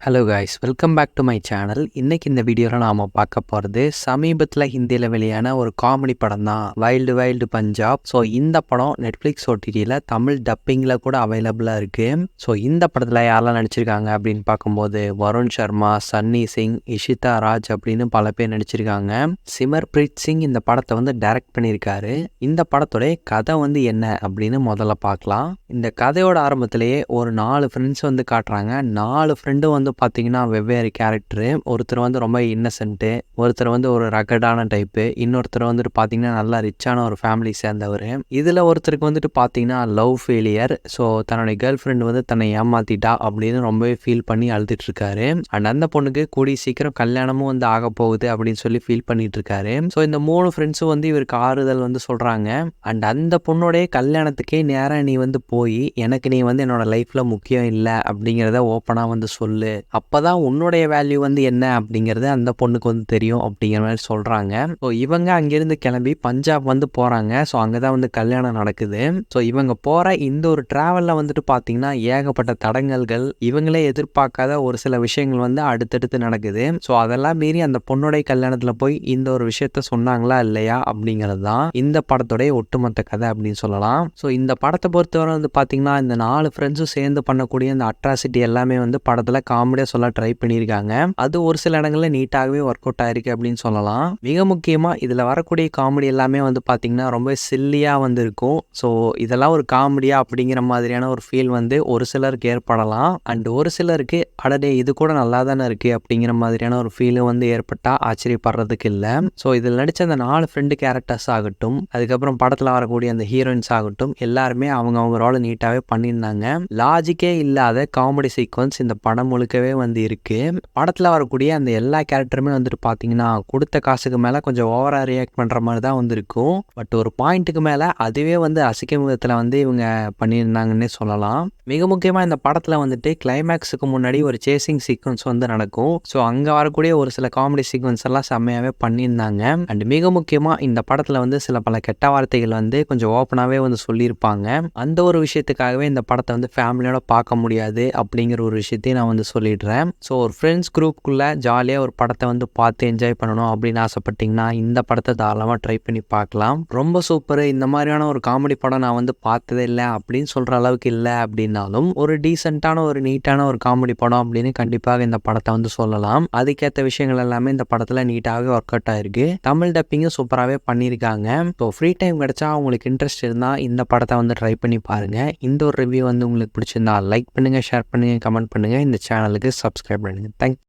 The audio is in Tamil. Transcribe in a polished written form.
Hello guys, welcome back to my channel. இன்னைக்கு இந்த வீடியோவில் நாம் பார்க்க போகிறது சமீபத்தில் ஹிந்தியில் வெளியான ஒரு காமெடி படம் தான், வைல்டு வைல்டு பஞ்சாப். ஸோ இந்த படம் நெட்ஃப்ளிக்ஸ் ஓடிடியில் தமிழ் டப்பிங்கில் கூட அவைலபிளாக இருக்குது. ஸோ இந்த படத்தில் யாரெல்லாம் நடிச்சிருக்காங்க அப்படின்னு பார்க்கும்போது வருண் சர்மா, சன்னி சிங், இஷிதா ராஜ் அப்படின்னு பல பேர் நடிச்சிருக்காங்க. சிமர்பிரீத் சிங் இந்த படத்தை வந்து டைரக்ட் பண்ணியிருக்காரு. இந்த படத்தோடைய கதை வந்து என்ன அப்படின்னு முதல்ல பார்க்கலாம். இந்த கதையோட ஆரம்பத்திலேயே ஒரு 4 ஃப்ரெண்ட்ஸ் வந்து காட்டுறாங்க. 4 ஃப்ரெண்டும் வந்து பார்த்தீங்கன்னா வெவ்வேறு கேரக்டரு. ஒருத்தர் வந்து ரொம்ப இன்னசென்ட்டு, ஒருத்தர் வந்து ஒரு ரகடான டைப்பு, இன்னொருத்தர் வந்துட்டு பார்த்தீங்கன்னா நல்லா ரிச்சான ஒரு ஃபேமிலி சேர்ந்தவர். இதில் ஒருத்தருக்கு வந்துட்டு பார்த்தீங்கன்னா லவ் ஃபெயிலியர். ஸோ தன்னுடைய கேர்ள் ஃப்ரெண்டு வந்து தன்னை ஏமாத்திட்டா அப்படின்னு ரொம்பவே ஃபீல் பண்ணி அழுதுட்டு இருக்காரு. அண்ட் அந்த பொண்ணுக்கு கூடிய சீக்கிரம் கல்யாணமும் வந்து ஆக போகுது அப்படின்னு சொல்லி ஃபீல் பண்ணிட்டு இருக்காரு. ஸோ இந்த 3 ஃப்ரெண்ட்ஸும் வந்து இவருக்கு ஆறுதல் வந்து சொல்கிறாங்க. அண்ட் அந்த பொண்ணுடைய கல்யாணத்துக்கே நேராக நீ வந்து போய் எனக்கு நீ வந்து என்னோட லைஃப்பில் முக்கியம் இல்லை அப்படிங்கிறத ஓப்பனாக வந்து சொல்லு, அப்போதான் உன்னுடைய வேல்யூ வந்து என்ன அப்படிங்கிறது அந்த பொண்ணுக்கு வந்து தெரியும் அப்படிங்கிற மாதிரி சொல்கிறாங்க. ஸோ இவங்க அங்கேருந்து கிளம்பி பஞ்சாப் வந்து போகிறாங்க. ஸோ அங்கே தான் வந்து கல்யாணம் நடக்குது. ஸோ இவங்க போகிற இந்த ஒரு ட்ராவலில் வந்துட்டு பார்த்தீங்கன்னா ஏகப்பட்ட தடங்கல்கள், இவங்களே எதிர்பார்க்காத ஒரு சில விஷயங்கள் வந்து அடுத்தடுத்து நடக்குது. ஸோ அதெல்லாம் மீறி அந்த பொண்ணுடைய கல்யாணத்தில் போய் இந்த ஒரு விஷயத்த சொன்னாங்களா இல்லையா அப்படிங்கிறது தான் இந்த படத்துடைய ஒட்டுமொத்த கதை அப்படின்னு சொல்லலாம். ஸோ இந்த படத்தை பொறுத்தவரை வந்து பார்த்தீங்கன்னா இந்த 4 ஃப்ரெண்ட்ஸும் சேர்ந்து பண்ணக்கூடிய இந்த அட்ராசிட்டி எல்லாமே வந்து படத்தில் காமெடியாக சொல்ல ட்ரை பண்ணியிருக்காங்க. அது ஒரு சில இடங்களில் நீட்டாகவே ஒர்க் அவுட் ஆயிருக்கு அப்படின்னு சொல்லலாம். மிக முக்கியமாக இதில் வரக்கூடிய காமெடி எல்லாமே வந்து பார்த்தீங்கன்னா ரொம்ப சில்லியாக வந்து இருக்கும். ஸோ இதெல்லாம் ஒரு காமெடியா அப்படிங்கிற மாதிரியான ஒரு ஃபீல் வந்து ஒரு சிலருக்கு ஏற்படலாம். அண்ட் ஒரு சிலருக்கு அடடே இது கூட நல்லா தானே இருக்குது அப்படிங்கிற மாதிரியான ஒரு ஃபீலும் வந்து ஏற்பட்டால் ஆச்சரியப்படுறதுக்கு இல்லை. ஸோ இதில் நடித்த அந்த 4 ஃப்ரெண்டு கேரக்டர்ஸ் ஆகட்டும், அதுக்கப்புறம் படத்தில் வரக்கூடிய அந்த ஹீரோயின்ஸ் ஆகட்டும், எல்லாருமே அவங்க ரோலை நீட்டாகவே பண்ணியிருந்தாங்க. லாஜிக்கே இல்லாத காமெடி சீக்வன்ஸ் இந்த படம் முழுக்கவே வந்து இருக்கு. படத்தில் வரக்கூடிய அந்த எல்லா கேரக்டருமே வந்துட்டு பார்த்தீங்கன்னா கொடுத்த காசுக்கு மேலே கொஞ்சம் ஓவராக ரியாக்ட் பண்ணுற மாதிரி தான் வந்து இருக்கும். பட் ஒரு பாயிண்ட்டுக்கு மேலே அதுவே வந்து அசிக்கும் விதத்தில் வந்து இவங்க பண்ணியிருந்தாங்கன்னே சொல்லலாம். மிக முக்கியமாக இந்த படத்தில் வந்துட்டு கிளைமேக்ஸுக்கு முன்னாடி ஒரு சேசிங் சீக்வன்ஸ் வந்து நடக்கும். ஸோ அங்கே வரக்கூடிய ஒரு சில காமெடி சீக்வன்ஸ் எல்லாம் செம்மையாகவே பண்ணியிருந்தாங்க. அண்ட் மிக முக்கியமாக இந்த படத்தில் வந்து சில பல கெட்ட வார்த்தைகள் வந்து கொஞ்சம் ஓப்பனாகவே வந்து சொல்லியிருப்பாங்க. அந்த ஒரு விஷயத்துக்காகவே இந்த படத்தை வந்து ஃபேமிலியோட பார்க்க முடியாது அப்படிங்கிற ஒரு விஷயத்தையும் நான் வந்து சொல்லிடுறேன். ஸோ ஒரு ஃப்ரெண்ட்ஸ் குரூப்புக்குள்ளே ஜாலியாக ஒரு படத்தை வந்து பார்த்து என்ஜாய் பண்ணணும் அப்படின்னு ஆசைப்பட்டிங்கன்னா இந்த படத்தை தாராளமாக ட்ரை பண்ணி பார்க்கலாம். ரொம்ப சூப்பர், இந்த மாதிரியான ஒரு காமெடி படம் நான் வந்து பார்த்ததே இல்லை அப்படின்னு சொல்கிற அளவுக்கு இல்லை அப்படின்னாலும் ஒரு டீசெண்டான ஒரு நீட்டான ஒரு காமெடி படம் அப்படின்னு கண்டிப்பாக இந்த படத்தை வந்து சொல்லலாம். அதுக்கேற்ற விஷயங்கள் எல்லாமே இந்த படத்தில் நீட்டாகவே ஒர்க் அவுட் ஆயிருக்கு. தமிழ் டப்பிங்கும் சூப்பராகவே பண்ணியிருக்காங்க. ஸோ ஃப்ரீ டைம் கிடைச்சா உங்களுக்கு இன்ட்ரெஸ்ட் இருந்தால் இந்த படத்தை வந்து ட்ரை பண்ணி பாருங்கள். இந்த ஒரு ரிவ்யூ வந்து உங்களுக்கு பிடிச்சிருந்தா லைக் பண்ணுங்கள், ஷேர் பண்ணுங்கள், கமெண்ட் பண்ணுங்கள், இந்த சேனலுக்கு சப்ஸ்கிரைப் பண்ணுங்கள். தேங்க்யூ.